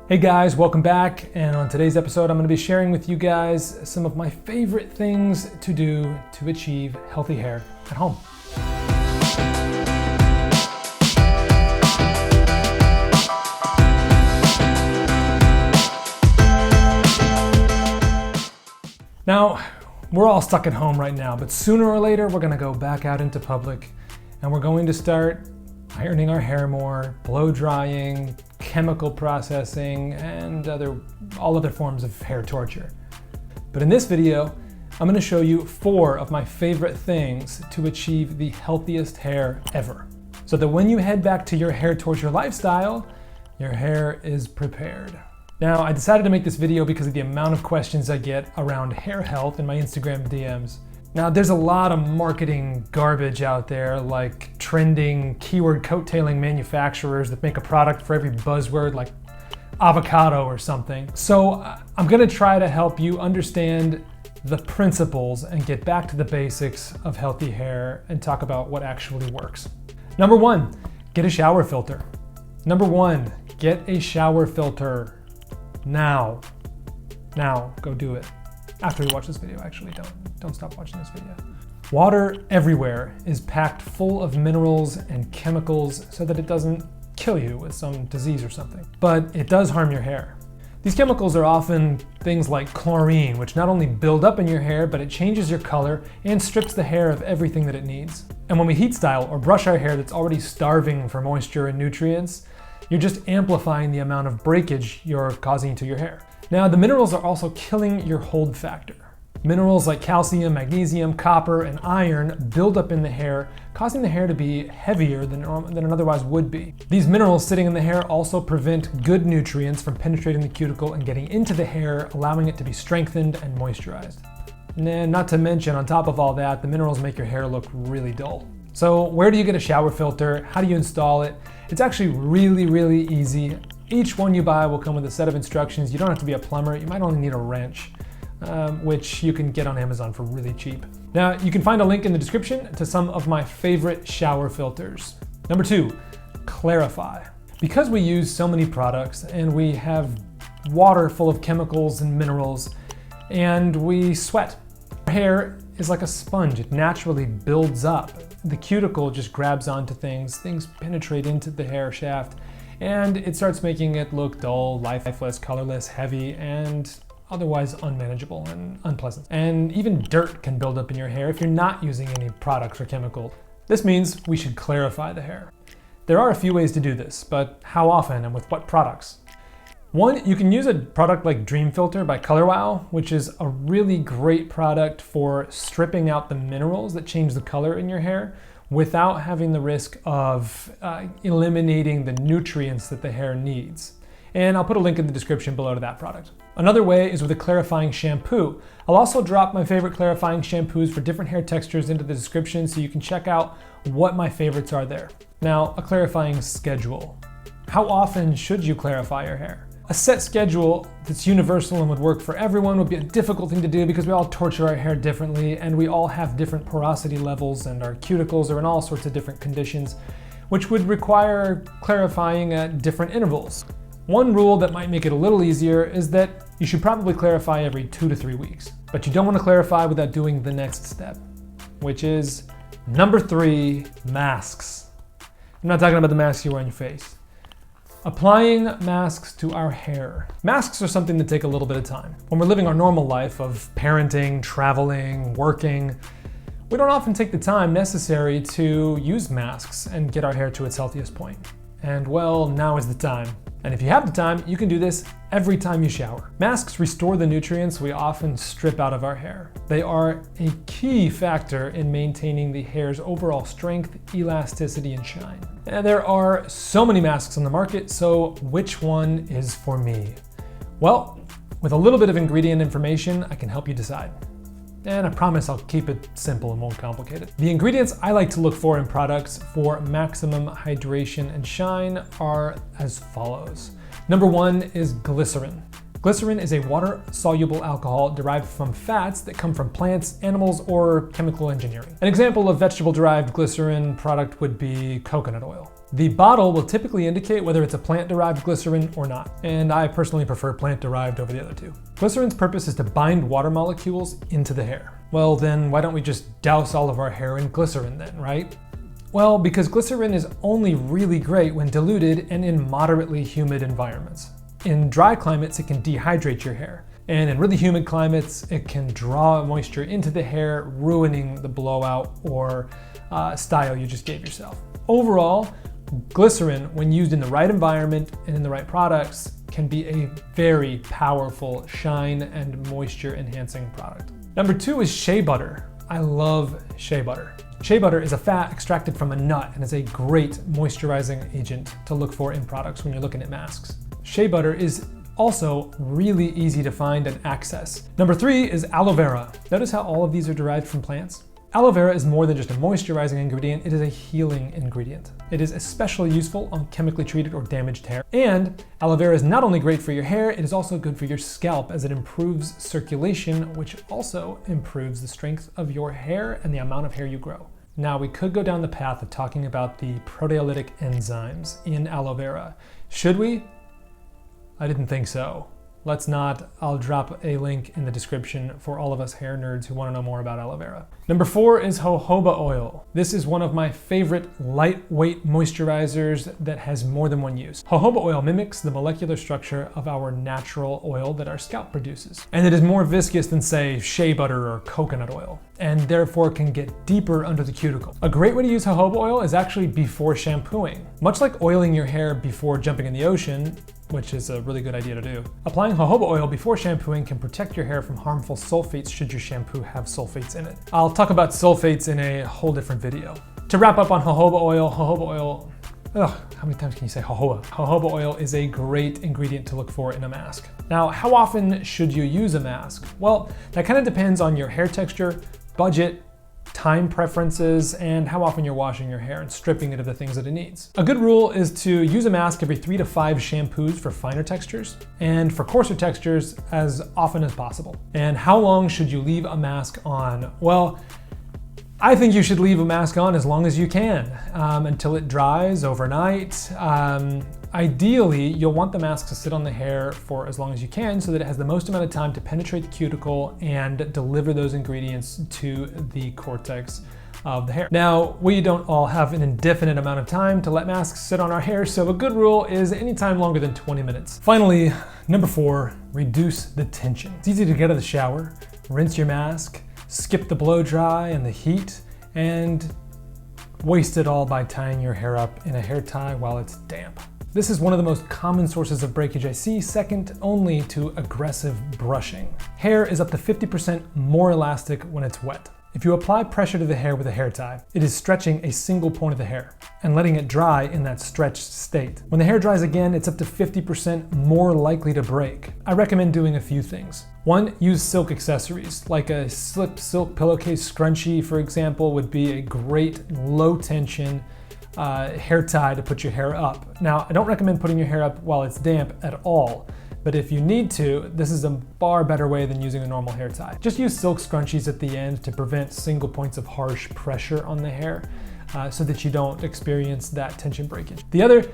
Hey guys, welcome back. And on today's episode, I'm going to be sharing with you guys some of my favorite things to do to achieve healthy hair at home. Now, we're all stuck at home right now, but sooner or later, we're going to go back out into public and we're going to start ironing our hair more, blow drying, chemical processing, and all other forms of hair torture. But in this video, I'm going to show you 4 of my favorite things to achieve the healthiest hair ever, so that when you head back to your hair torture lifestyle, your hair is prepared. Now, I decided to make this video because of the amount of questions I get around hair health in my Instagram DMs. Now, there's a lot of marketing garbage out there, like trending keyword coattailing manufacturers that make a product for every buzzword, like avocado or something. So I'm gonna try to help you understand the principles and get back to the basics of healthy hair and talk about what actually works. Number 1, get a shower filter. Number 1, get a shower filter now. Now, go do it. After you watch this video, actually, don't stop watching this video. Water everywhere is packed full of minerals and chemicals so that it doesn't kill you with some disease or something, but it does harm your hair. These chemicals are often things like chlorine, which not only build up in your hair, but it changes your color and strips the hair of everything that it needs. And when we heat style or brush our hair that's already starving for moisture and nutrients, you're just amplifying the amount of breakage you're causing to your hair. Now, the minerals are also killing your hold factor. Minerals like calcium, magnesium, copper, and iron build up in the hair, causing the hair to be heavier than it otherwise would be. These minerals sitting in the hair also prevent good nutrients from penetrating the cuticle and getting into the hair, allowing it to be strengthened and moisturized. And not to mention, on top of all that, the minerals make your hair look really dull. So where do you get a shower filter? How do you install it? It's actually really easy. Each one you buy will come with a set of instructions. You don't have to be a plumber. You might only need a wrench, which you can get on Amazon for really cheap. Now, you can find a link in the description to some of my favorite shower filters. Number 2, clarify. Because we use so many products and we have water full of chemicals and minerals and we sweat, our hair is like a sponge. It naturally builds up. The cuticle just grabs onto things penetrate into the hair shaft, and it starts making it look dull, lifeless, colorless, heavy, and otherwise unmanageable and unpleasant. And even dirt can build up in your hair if you're not using any products or chemicals. This means we should clarify the hair. There are a few ways to do this, but how often and with what products? 1, you can use a product like Dream Filter by Color Wow, which is a really great product for stripping out the minerals that change the color in your hair without having the risk of eliminating the nutrients that the hair needs. And I'll put a link in the description below to that product. Another way is with a clarifying shampoo. I'll also drop my favorite clarifying shampoos for different hair textures into the description so you can check out what my favorites are there. Now, a clarifying schedule. How often should you clarify your hair? A set schedule that's universal and would work for everyone would be a difficult thing to do because we all torture our hair differently and we all have different porosity levels and our cuticles are in all sorts of different conditions, which would require clarifying at different intervals. One rule that might make it a little easier is that you should probably clarify every 2 to 3 weeks, but you don't want to clarify without doing the next step, which is number 3, masks. I'm not talking about the masks you wear on your face. Applying masks to our hair. Masks are something that take a little bit of time. When we're living our normal life of parenting, traveling, working, we don't often take the time necessary to use masks and get our hair to its healthiest point. And well, now is the time. And if you have the time, you can do this every time you shower. Masks restore the nutrients we often strip out of our hair. They are a key factor in maintaining the hair's overall strength, elasticity, and shine. And there are so many masks on the market, so which one is for me? Well, with a little bit of ingredient information, I can help you decide. And I promise I'll keep it simple and won't complicate it. The ingredients I like to look for in products for maximum hydration and shine are as follows. Number 1 is glycerin. Glycerin is a water-soluble alcohol derived from fats that come from plants, animals, or chemical engineering. An example of vegetable-derived glycerin product would be coconut oil. The bottle will typically indicate whether it's a plant-derived glycerin or not, and I personally prefer plant-derived over the other two. Glycerin's purpose is to bind water molecules into the hair. Well, then why don't we just douse all of our hair in glycerin then, right? Well, because glycerin is only really great when diluted and in moderately humid environments. In dry climates, it can dehydrate your hair. And in really humid climates, it can draw moisture into the hair, ruining the blowout or style you just gave yourself. Overall, glycerin, when used in the right environment and in the right products, can be a very powerful shine and moisture enhancing product. Number 2 is shea butter. I love shea butter. Shea butter is a fat extracted from a nut and is a great moisturizing agent to look for in products when you're looking at masks. Shea butter is also really easy to find and access. Number 3 is aloe vera. Notice how all of these are derived from plants? Aloe vera is more than just a moisturizing ingredient, it is a healing ingredient. It is especially useful on chemically treated or damaged hair. And aloe vera is not only great for your hair, it is also good for your scalp as it improves circulation, which also improves the strength of your hair and the amount of hair you grow. Now, we could go down the path of talking about the proteolytic enzymes in aloe vera. Should we? I didn't think so. Let's not. I'll drop a link in the description for all of us hair nerds who want to know more about aloe vera. Number 4 is jojoba oil. This is one of my favorite lightweight moisturizers that has more than one use. Jojoba oil mimics the molecular structure of our natural oil that our scalp produces. And it is more viscous than, say, shea butter or coconut oil, and therefore can get deeper under the cuticle. A great way to use jojoba oil is actually before shampooing. Much like oiling your hair before jumping in the ocean, which is a really good idea to do. Applying jojoba oil before shampooing can protect your hair from harmful sulfates should your shampoo have sulfates in it. I'll talk about sulfates in a whole different video. To wrap up on jojoba oil, how many times can you say jojoba? Jojoba oil is a great ingredient to look for in a mask. Now, how often should you use a mask? Well, that kind of depends on your hair texture, budget, time preferences, and how often you're washing your hair and stripping it of the things that it needs. A good rule is to use a mask every 3 to 5 shampoos for finer textures, and for coarser textures as often as possible. And how long should you leave a mask on? Well, I think you should leave a mask on as long as you can, until it dries overnight. Ideally, you'll want the mask to sit on the hair for as long as you can so that it has the most amount of time to penetrate the cuticle and deliver those ingredients to the cortex of the hair. Now, we don't all have an indefinite amount of time to let masks sit on our hair, so a good rule is any time longer than 20 minutes. Finally, number 4, reduce the tension. It's easy to get out of the shower, rinse your mask, skip the blow dry and the heat, and waste it all by tying your hair up in a hair tie while it's damp. This is one of the most common sources of breakage I see, second only to aggressive brushing. Hair is up to 50% more elastic when it's wet. If you apply pressure to the hair with a hair tie, it is stretching a single point of the hair and letting it dry in that stretched state. When the hair dries again, it's up to 50% more likely to break. I recommend doing a few things. 1, use silk accessories, like a slip silk pillowcase scrunchie, for example, would be a great low tension hair tie to put your hair up. Now, I don't recommend putting your hair up while it's damp at all, but if you need to, this is a far better way than using a normal hair tie. Just use silk scrunchies at the end to prevent single points of harsh pressure on the hair so that you don't experience that tension breakage. The other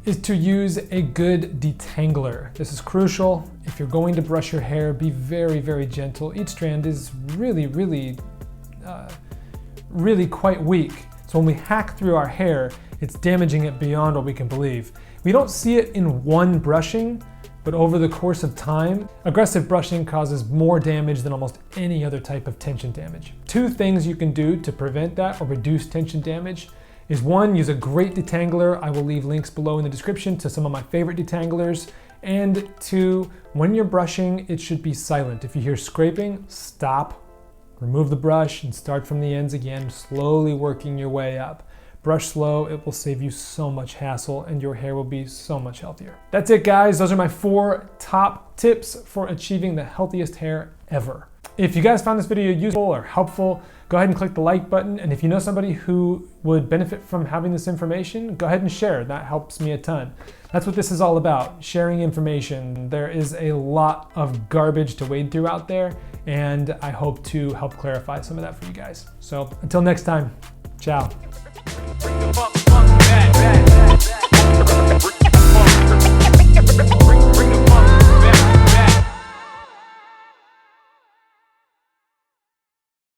is to use a good detangler. This is crucial. If you're going to brush your hair, be very, very gentle. Each strand is really quite weak. So when we hack through our hair, it's damaging it beyond what we can believe. We don't see it in one brushing, but over the course of time, aggressive brushing causes more damage than almost any other type of tension damage. 2 things you can do to prevent that or reduce tension damage is 1, use a great detangler. I will leave links below in the description to some of my favorite detanglers. And 2, when you're brushing, it should be silent. If you hear scraping, stop, remove the brush, and start from the ends again, slowly working your way up. Brush slow, it will save you so much hassle and your hair will be so much healthier. That's it, guys. Those are my 4 top tips for achieving the healthiest hair ever. If you guys found this video useful or helpful, go ahead and click the like button. And if you know somebody who would benefit from having this information, go ahead and share. That helps me a ton. That's what this is all about, sharing information. There is a lot of garbage to wade through out there, and I hope to help clarify some of that for you guys. So until next time, ciao. Bring the funk back.